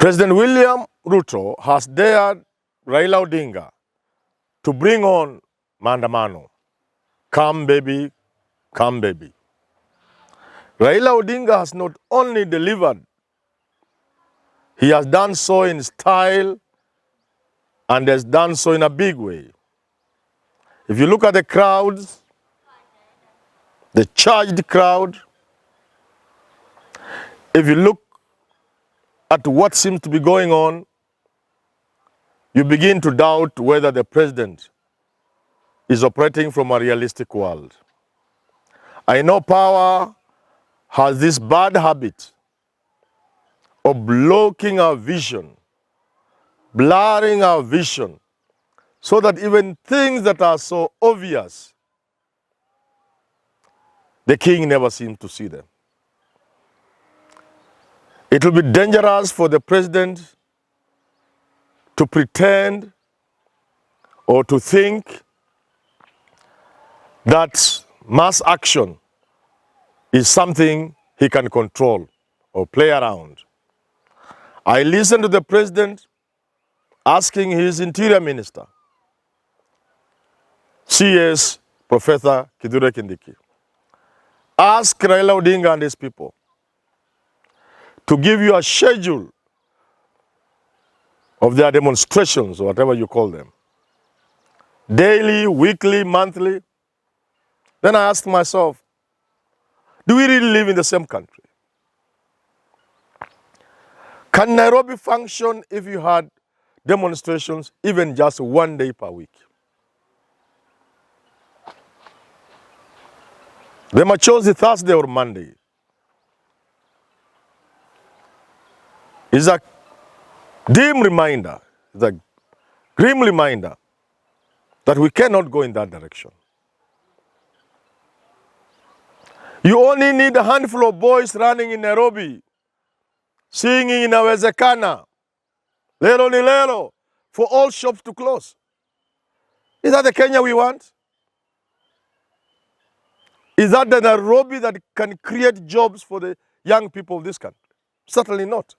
President William Ruto has dared Raila Odinga to bring on Maandamano. Come baby, come baby. Raila Odinga has not only delivered, he has done so in style and has done so in a big way. If you look at the crowds, the charged crowd, if you look at what seems to be going on, you begin to doubt whether the president is operating from a realistic world. I know power has this bad habit of blocking our vision, blurring our vision, so that even things that are so obvious, the king never seems to see them. It will be dangerous for the president to pretend or to think that mass action is something he can control or play around. I listened to the president asking his interior minister, CS Professor Kithure Kindiki, ask Raila Odinga and his people to give you a schedule of their demonstrations, or whatever you call them, daily, weekly, monthly. Then I asked myself, do we really live in the same country? Can Nairobi function if you had demonstrations even just one day per week? They might choose the Thursday or Monday. It's a dim reminder, it's a grim reminder that we cannot go in that direction. You only need a handful of boys running in Nairobi, singing inawezekana, lero ni lero, for all shops to close. Is that the Kenya we want? Is that the Nairobi that can create jobs for the young people of this country? Certainly not.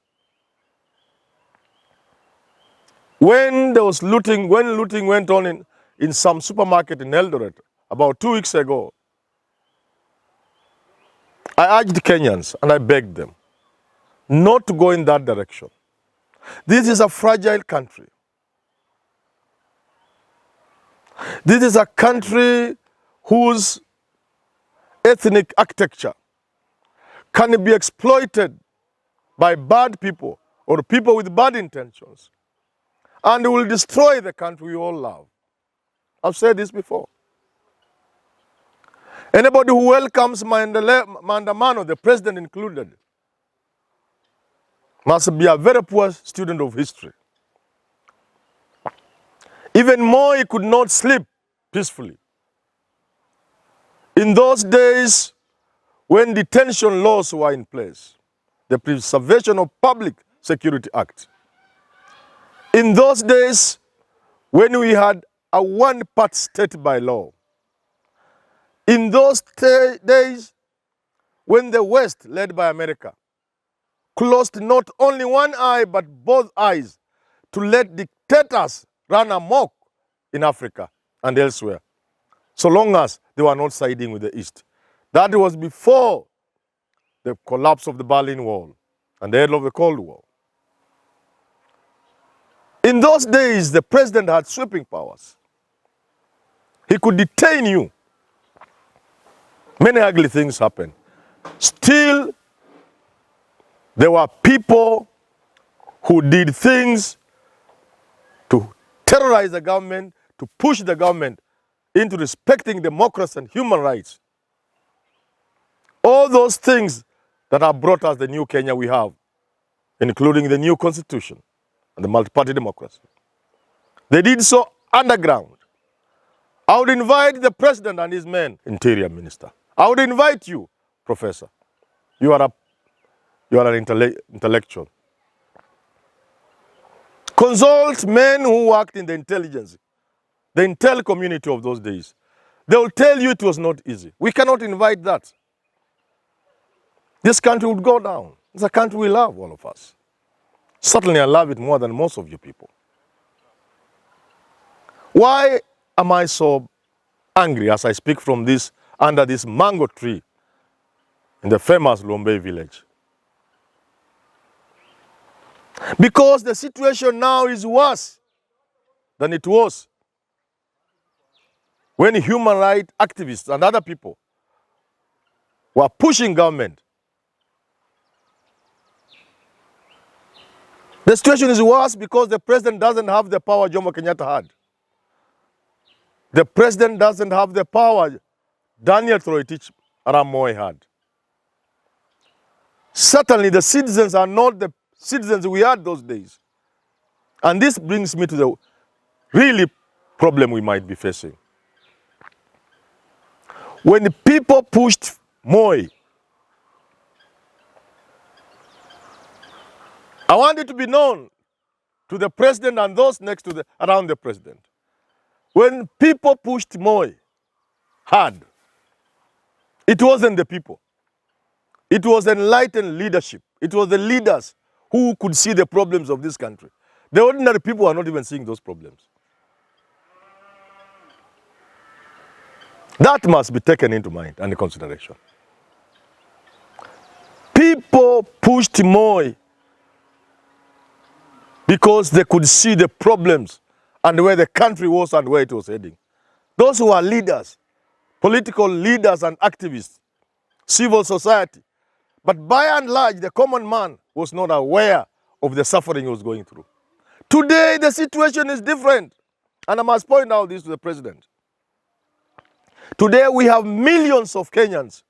When there was looting, when looting went on in some supermarket in Eldoret about 2 weeks ago, I urged Kenyans and I begged them not to go in that direction. This is a fragile country. This is a country whose ethnic architecture can be exploited by bad people or people with bad intentions, and will destroy the country we all love. I've said this before. Anybody who welcomes Maandamano, the president included, must be a very poor student of history. Even more, he could not sleep peacefully. In those days, when detention laws were in place, the Preservation of Public Security Act, in those days, when we had a one-part state by law, in those days, when the West, led by America, closed not only one eye but both eyes to let dictators run amok in Africa and elsewhere, so long as they were not siding with the East. That was before the collapse of the Berlin Wall and the end of the Cold War. In those days, the president had sweeping powers. He could detain you. Many ugly things happened. Still, there were people who did things to terrorize the government, to push the government into respecting democracy and human rights. All those things that have brought us the new Kenya we have, including the new constitution and the multi-party democracy. They did so underground. I would invite the president and his men, interior minister. I would invite you, professor. You are an intellectual. Consult men who worked in the intelligence, the intel community of those days. They will tell you it was not easy. We cannot invite that. This country would go down. It's a country we love, all of us. Certainly I love it more than most of you people. Why am I so angry as I speak from this, under this mango tree in the famous Lombe village? Because the situation now is worse than it was when human rights activists and other people were pushing government. The situation is worse because the president doesn't have the power Jomo Kenyatta had. The president doesn't have the power Daniel Toroitich arap Moi had. Certainly the citizens are not the citizens we had those days. And this brings me to the really problem we might be facing. When the people pushed Moi, I want it to be known to the president and those next to around the president. When people pushed Moi hard, it wasn't the people. It was enlightened leadership. It was the leaders who could see the problems of this country. The ordinary people are not even seeing those problems. That must be taken into mind and consideration. People pushed Moi because they could see the problems and where the country was and where it was heading. Those who are leaders, political leaders and activists, civil society. But by and large, the common man was not aware of the suffering he was going through. Today, the situation is different. And I must point out this to the president. Today, we have millions of Kenyans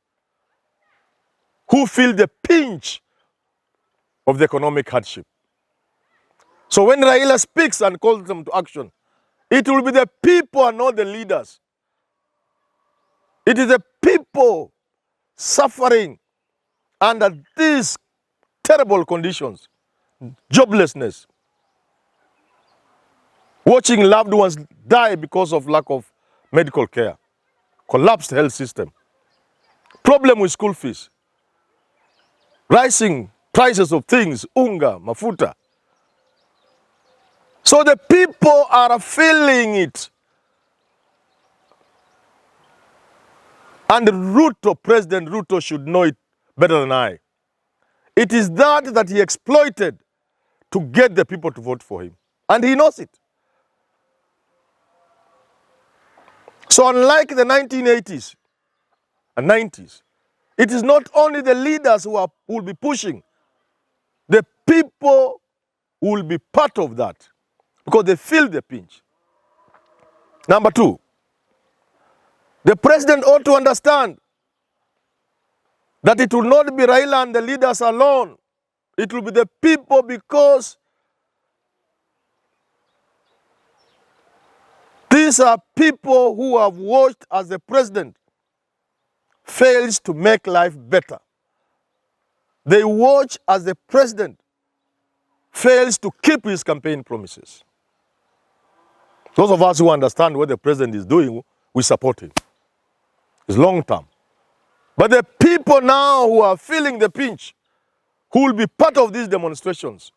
who feel the pinch of the economic hardship. So when Raila speaks and calls them to action, it will be the people and not the leaders. It is the people suffering under these terrible conditions, joblessness, watching loved ones die because of lack of medical care, collapsed health system, problem with school fees, rising prices of things, unga, mafuta. So the people are feeling it. And Ruto, President Ruto, should know it better than I. It is that he exploited to get the people to vote for him. And he knows it. So unlike the 1980s and 90s, it is not only the leaders who will be pushing. The people will be part of that because they feel the pinch. Number two, the president ought to understand that it will not be Raila and the leaders alone. It will be the people, because these are people who have watched as the president fails to make life better. They watch as the president fails to keep his campaign promises. Those of us who understand what the president is doing, we support him. It's long term. But the people now who are feeling the pinch, who will be part of these demonstrations,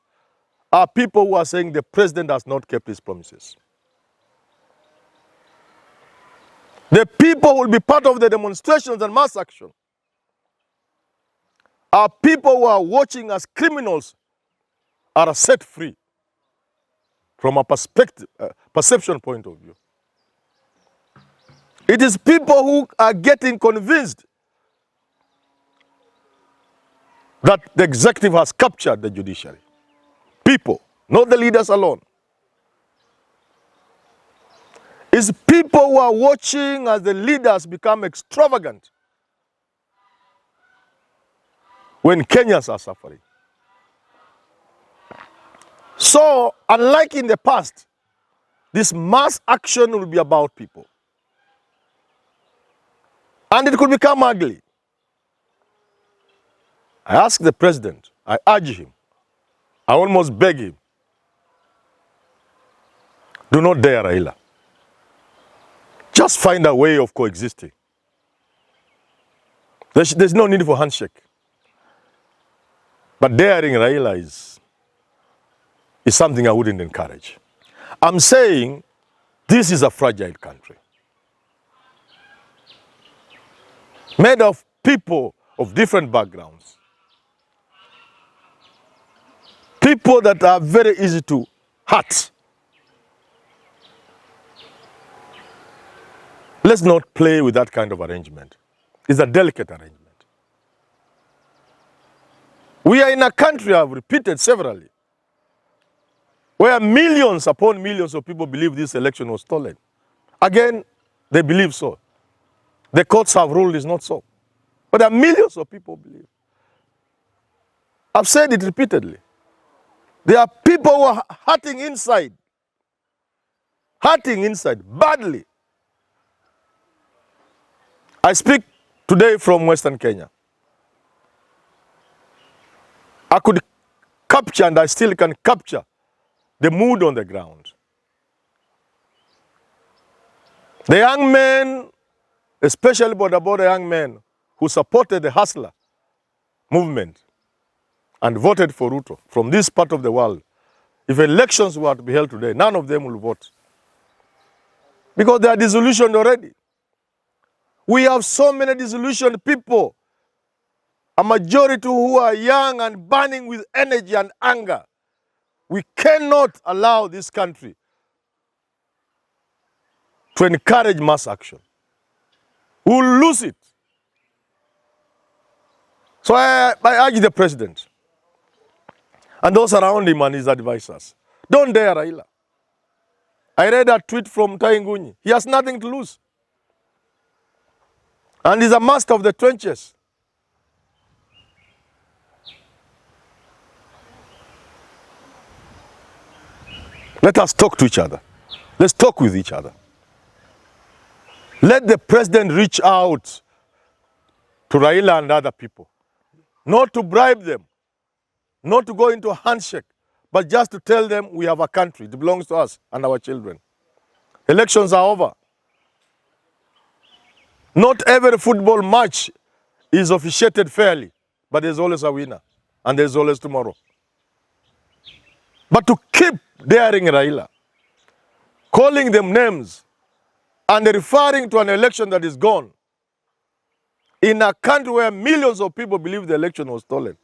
are people who are saying the president has not kept his promises. The people who will be part of the demonstrations and mass action are people who are watching as criminals are set free from a perception point of view. It is people who are getting convinced that the executive has captured the judiciary. People, not the leaders alone. It's people who are watching as the leaders become extravagant when Kenyans are suffering. So, unlike in the past, this mass action will be about people. And it could become ugly. I ask the president, I urge him, I almost beg him, do not dare Raila. Just find a way of coexisting. There's no need for handshake. But daring Raila is something I wouldn't encourage. I'm saying this is a fragile country, made of people of different backgrounds, people that are very easy to hurt. Let's not play with that kind of arrangement. It's a delicate arrangement. We are in a country, I've repeated severally, where millions upon millions of people believe this election was stolen. Again, they believe so. The courts have ruled it's not so. But there are millions of people who believe. I've said it repeatedly. There are people who are hurting inside badly. I speak today from Western Kenya. I could capture, and I still can capture, the mood on the ground. The young men, especially boda young men who supported the hustler movement and voted for Ruto from this part of the world, if elections were to be held today, none of them will vote. Because they are disillusioned already. We have so many disillusioned people, a majority who are young and burning with energy and anger. We cannot allow this country to encourage mass action. We will lose it. So I urge the president and those around him and his advisors, don't dare Raila. I read a tweet from Taingunyi. He has nothing to lose. And he's a master of the trenches. Let us talk to each other. Let's talk with each other. Let the president reach out to Raila and other people. Not to bribe them, not to go into a handshake, but just to tell them we have a country. It belongs to us and our children. Elections are over. Not every football match is officiated fairly, but there's always a winner, and there's always tomorrow. But to keep daring Raila, calling them names, and referring to an election that is gone, in a country where millions of people believe the election was stolen.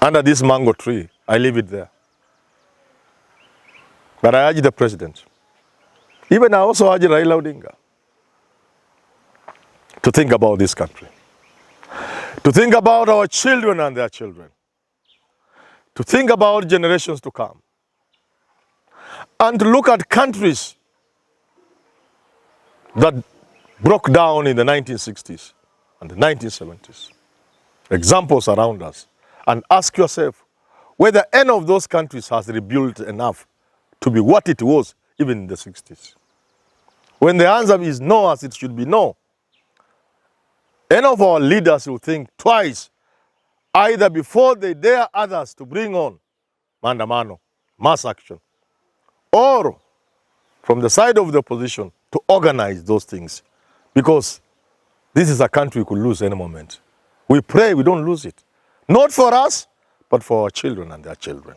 Under this mango tree, I leave it there. But I urge the president, even I also urge Raila Odinga, to think about this country, to think about our children and their children, to think about generations to come, and to look at countries that broke down in the 1960s and the 1970s, examples around us, and ask yourself whether any of those countries has rebuilt enough to be what it was even in the 60s. When the answer is no, as it should be no, any of our leaders will think twice, either before they dare others to bring on Maandamano, mass action, or from the side of the opposition to organize those things. Because this is a country we could lose any moment. We pray we don't lose it. Not for us, but for our children and their children.